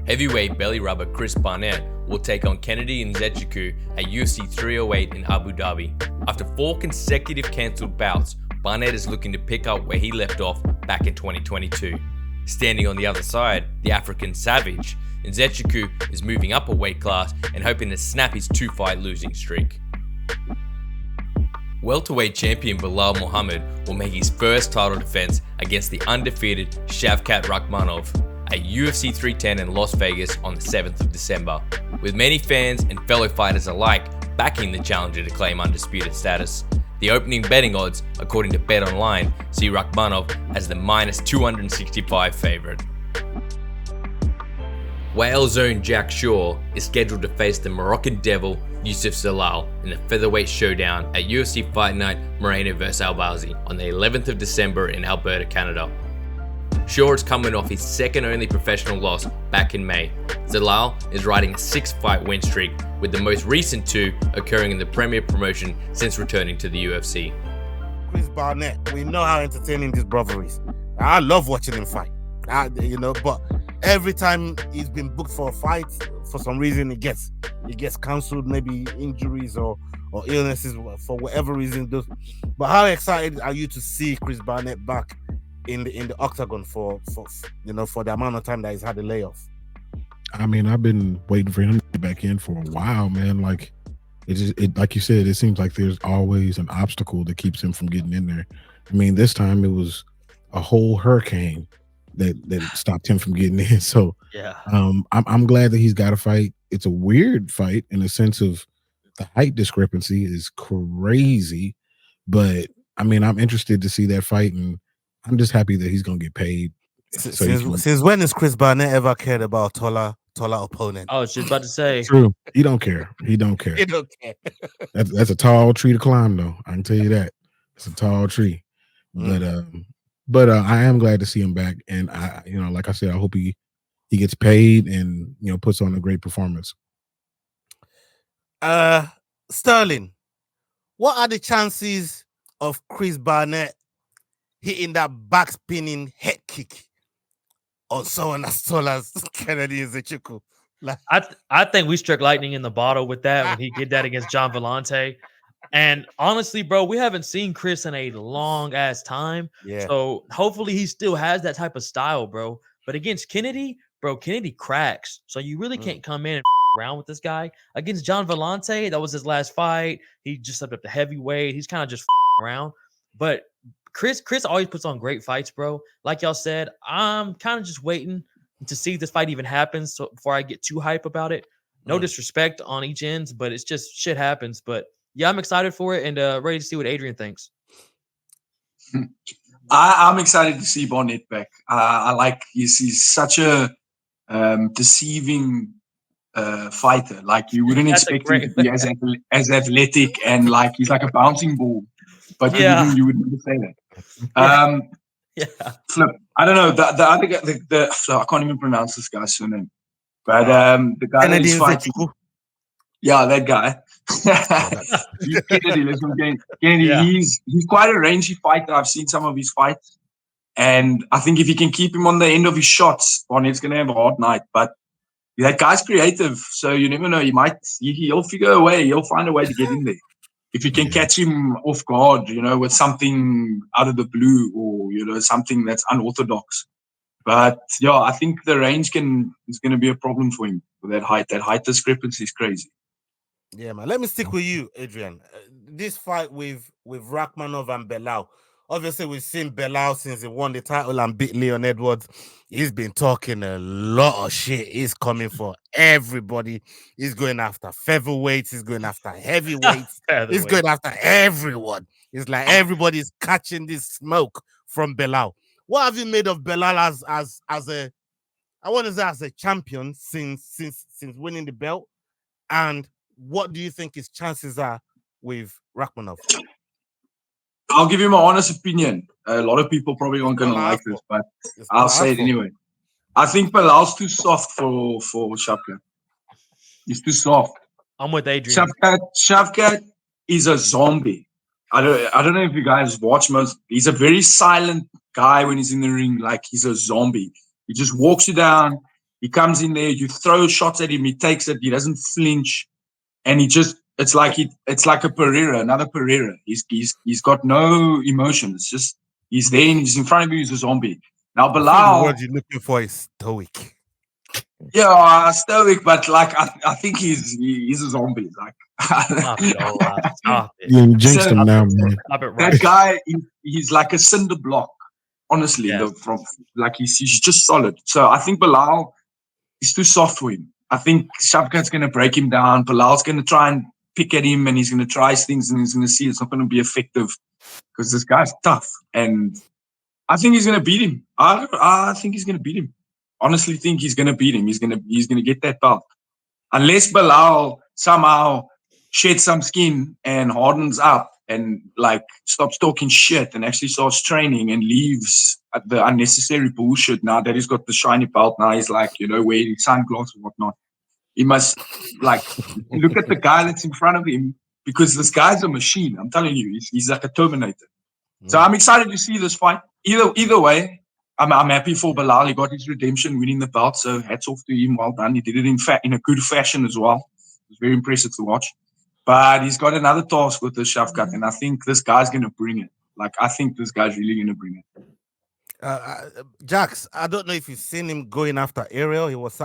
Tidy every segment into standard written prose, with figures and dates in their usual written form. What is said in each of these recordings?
Heavyweight belly rubber Chris Barnett will take on Kennedy Nzechukwu at UFC 308 in Abu Dhabi. After 4 consecutive cancelled bouts, Barnett is looking to pick up where he left off back in 2022. Standing on the other side, the African Savage, Nzechukwu is moving up a weight class and hoping to snap his 2-fight losing streak. Welterweight champion Belal Muhammad will make his first title defense against the undefeated Shavkat Rakhmonov at UFC 310 in Las Vegas on the 7th of December, with many fans and fellow fighters alike backing the challenger to claim undisputed status. The opening betting odds, according to BetOnline, see Rakhmonov as the -265 favorite. Wales' own Jack Shaw is scheduled to face the Moroccan Devil Youssef Zalal in the featherweight showdown at UFC Fight Night Moreno vs Albazi on the 11th of December in Alberta, Canada. Shaw is coming off his second only professional loss back in May. Zalal is riding a 6-fight win streak, with the most recent 2 occurring in the premier promotion since returning to the UFC. Chris Barnett, we know how entertaining this brother is. I love watching him fight. But every time he's been booked for a fight, for some reason it gets cancelled, maybe injuries or illnesses for whatever reason. But how excited are you to see Chris Barnett back in the octagon for the amount of time that he's had a layoff? I mean, I've been waiting for him to get back in for a while, man. Like it like you said, it seems like there's always an obstacle that keeps him from getting in there. I mean, this time it was a whole hurricane that stopped him from getting in. So yeah, I'm glad that he's got a fight. It's a weird fight in the sense of the height discrepancy is crazy, but I mean, I'm interested to see that fight, and I'm just happy that he's gonna get paid. Since when has Chris Barnett ever cared about taller opponent? I was just about to say. True. He don't care. He don't care. That's a tall tree to climb, though. I can tell you that. It's a tall tree. But I am glad to see him back, and like I said, I hope he gets paid and puts on a great performance. Sterling, what are the chances of Chris Barnett hitting that back spinning head kick on someone as tall as Kennedy Nzechukwu? I think we struck lightning in the bottle with that when he did that against John Vellante. And honestly, bro, we haven't seen Chris in a long ass time. Yeah. So hopefully he still has that type of style, bro. But against Kennedy, bro, Kennedy cracks. So you really can't come in and around with this guy. Against John Vellante, that was his last fight. He just stepped up to heavyweight. He's kind of just around. But Chris always puts on great fights, bro. Like y'all said, I'm kind of just waiting to see if this fight even happens before I get too hype about it. No disrespect on each end, but it's just shit happens. But yeah, I'm excited for it and ready to see what Adrian thinks. I'm excited to see Barnett back. I like he's such a deceiving fighter. Like you wouldn't expect him to be as athletic, and like he's like a bouncing ball. But you would never say that. Flip. I don't know. The other guy, I can't even pronounce this guy's surname. But the guy that is fighting. Yeah, that guy. Kennedy, he's quite a rangy fighter. I've seen some of his fights. And I think if you can keep him on the end of his shots, Barnett's going to have a hard night. But that guy's creative. So you never know. He'll figure a way. He'll find a way to get in there. If you can catch him off guard, with something out of the blue or, something that's unorthodox. But, yeah, I think the range is going to be a problem for him with that height. That height discrepancy is crazy. Yeah, man. Let me stick with you, Adrian. This fight with Rakhmonov and Belal. Obviously, we've seen Belal since he won the title and beat Leon Edwards. He's been talking a lot of shit. He's coming for everybody. He's going after featherweights. He's going after heavyweights. He's going after everyone. It's like everybody's catching this smoke from Belal. What have you made of Belal as a, I want to say as a champion since winning the belt? And what do you think his chances are with Rakhmonov? I'll give you my honest opinion. A lot of people probably aren't going to like this, but I'll say it anyway. I think Belal's too soft for Shavkat. He's too soft. I'm with Adrian. Shavkat is a zombie. I don't know if you guys watch most. He's a very silent guy when he's in the ring. Like he's a zombie. He just walks you down. He comes in there, you throw shots at him, he takes it, he doesn't flinch, and it's like a Pereira, another Pereira. He's got no emotion. It's just he's there and he's in front of you, he's a zombie. Now Belal, the word you're looking for is stoic. Yeah, stoic, but like I think he's a zombie. Like Stop it. You jinxed him now, man. That guy, he's like a cinder block. Honestly, yes. He's just solid. So I think Belal is too soft for him. I think Shavkat's going to break him down. Belal's going to try and pick at him, and he's going to try things, and he's going to see it's not going to be effective because this guy's tough. And I think he's going to beat him. I think he's going to beat him. Honestly, think he's going to beat him. He's going to get that belt, unless Belal somehow sheds some skin and hardens up and like stops talking shit and actually starts training and leaves the unnecessary bullshit. Now that he's got the shiny belt, now he's like, wearing sunglasses and whatnot. He must look at the guy that's in front of him, because this guy's a machine. I'm telling you, he's like a Terminator. So I'm excited to see this fight. Either way, I'm happy for Belal. He got his redemption, winning the belt. So hats off to him. Well done. He did it in a good fashion as well. It was very impressive to watch. But he's got another task with the Shavkat, and I think this guy's going to bring it. I think this guy's really going to bring it. Jax, I don't know if you've seen him going after Ariel. He was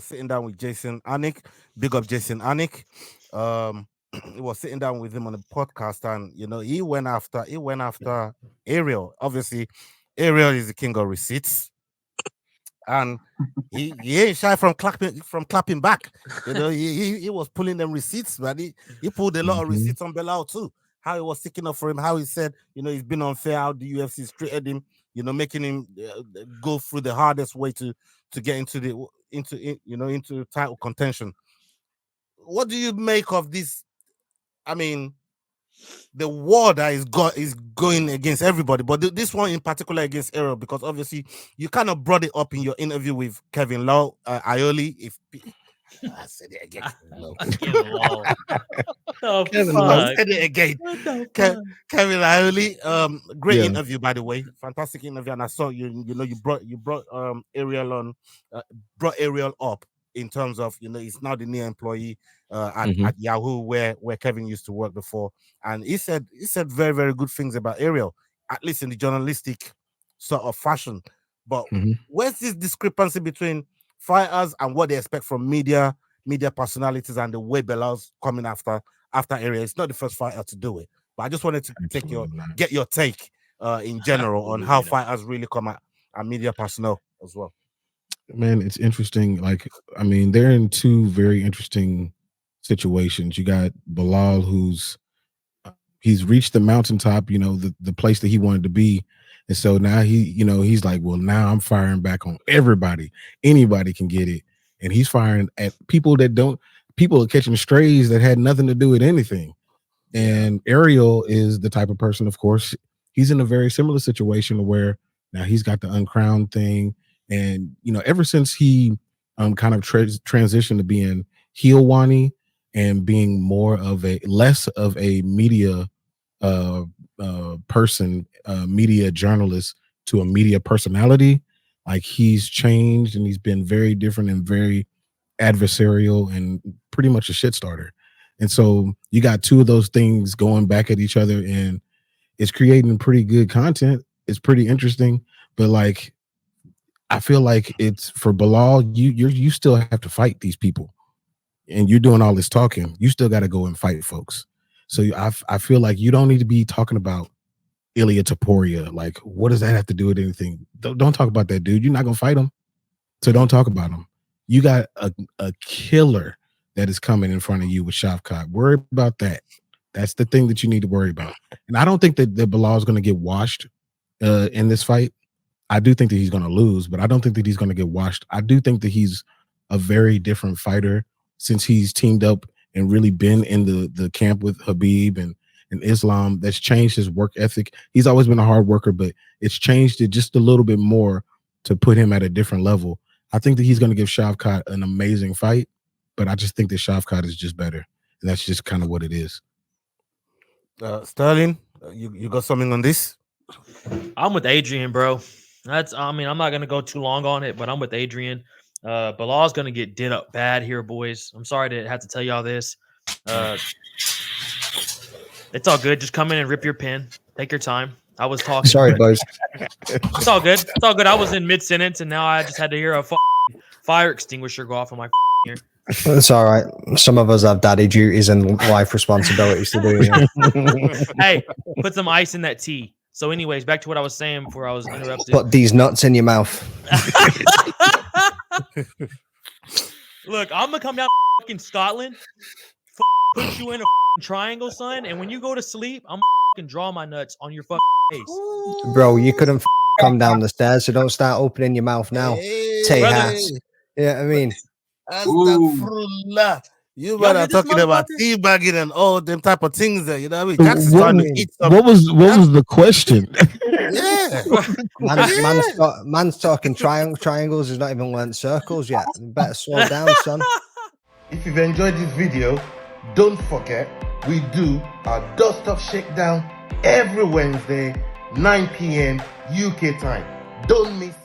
sitting down with Jason Anik. Big up Jason Anik. He was sitting down with him on a podcast, and he went after Ariel. Obviously, Ariel is the king of receipts, and he ain't shy from clapping back. He was pulling them receipts, but he pulled a lot of receipts on Belal too. How he was sticking up for him, how he said, he's been unfair, how the UFC treated him, making him go through the hardest way to get into title contention. What do you make of this? I mean, the war that is going against everybody, but this one in particular against Ariel, because obviously you kind of brought it up in your interview with Kevin Lau, Ioli. I said it again. Kevin Lau. I said it again. Kevin Ioli. Great interview, by the way. Fantastic interview. And I saw you brought Ariel on, brought Ariel up in terms of he's now the new employee at Yahoo, where Kevin used to work before, and he said very, very good things about Ariel, at least in the journalistic sort of fashion. But where's this discrepancy between fighters and what they expect from media personalities and the way Belal's coming after Ariel? It's not the first fighter to do it, but I just wanted to get your take in general on how fighters really come at media personnel as well. Man, it's interesting. They're in two very interesting situations. You got Belal, he's reached the mountaintop, the place that he wanted to be. And so now he's like, well, now I'm firing back on everybody. Anybody can get it. And he's firing at people are catching strays that had nothing to do with anything. And Ariel is the type of person, of course, he's in a very similar situation where now he's got the uncrowned thing. And, ever since he kind of transitioned to being heel Wani and being less of a media person, media journalist to a media personality, he's changed and he's been very different and very adversarial and pretty much a shit starter. And so you got two of those things going back at each other, and it's creating pretty good content. It's pretty interesting, but I feel like it's for Belal, you still have to fight these people, and you're doing all this talking. You still got to go and fight folks. So I feel like you don't need to be talking about Ilia Topuria. What does that have to do with anything? Don't talk about that dude. You're not gonna fight him, so don't talk about him. You got a killer that is coming in front of you with Shavkat. Worry about that. That's the thing that you need to worry about. And I don't think that Belal is going to get washed in this fight. I do think that he's going to lose, but I don't think that he's going to get washed. I do think that he's a very different fighter since he's teamed up and really been in the camp with Habib and Islam. That's changed his work ethic. He's always been a hard worker, but it's changed it just a little bit more to put him at a different level. I think that he's going to give Shavkat an amazing fight, but I just think that Shavkat is just better. And that's just kind of what it is. Sterling, you got something on this? I'm with Adrian, bro. I'm not going to go too long on it, but I'm with Adrian. Belal's gonna get did up bad here, boys. I'm sorry to have to tell y'all this. It's all good. Just come in and rip your pen. Take your time. I was talking. Sorry, boys. It's all good. It's all good. I was in mid sentence, and now I just had to hear a fire extinguisher go off on my ear. It's all right. Some of us have daddy duties and life responsibilities to do. Hey, put some ice in that tea. So, anyways, back to what I was saying before I was interrupted. Put these nuts in your mouth. Look, I'm gonna come down fucking Scotland, put you in a triangle, son, and when you go to sleep, I'm gonna draw my nuts on your fucking face. Bro, you couldn't come down the stairs, so don't start opening your mouth now. Tejas. Yeah, I mean. Astaghfirullah. You better talking about teabagging and all them type of things there. You know what I mean? Jackson's trying to eat something. What was the question? Yeah. Man's talking triangles. He's not even learned circles yet. You better slow down, son. If you've enjoyed this video, don't forget we do our Dust Off Shakedown every Wednesday, 9 p.m. UK time. Don't miss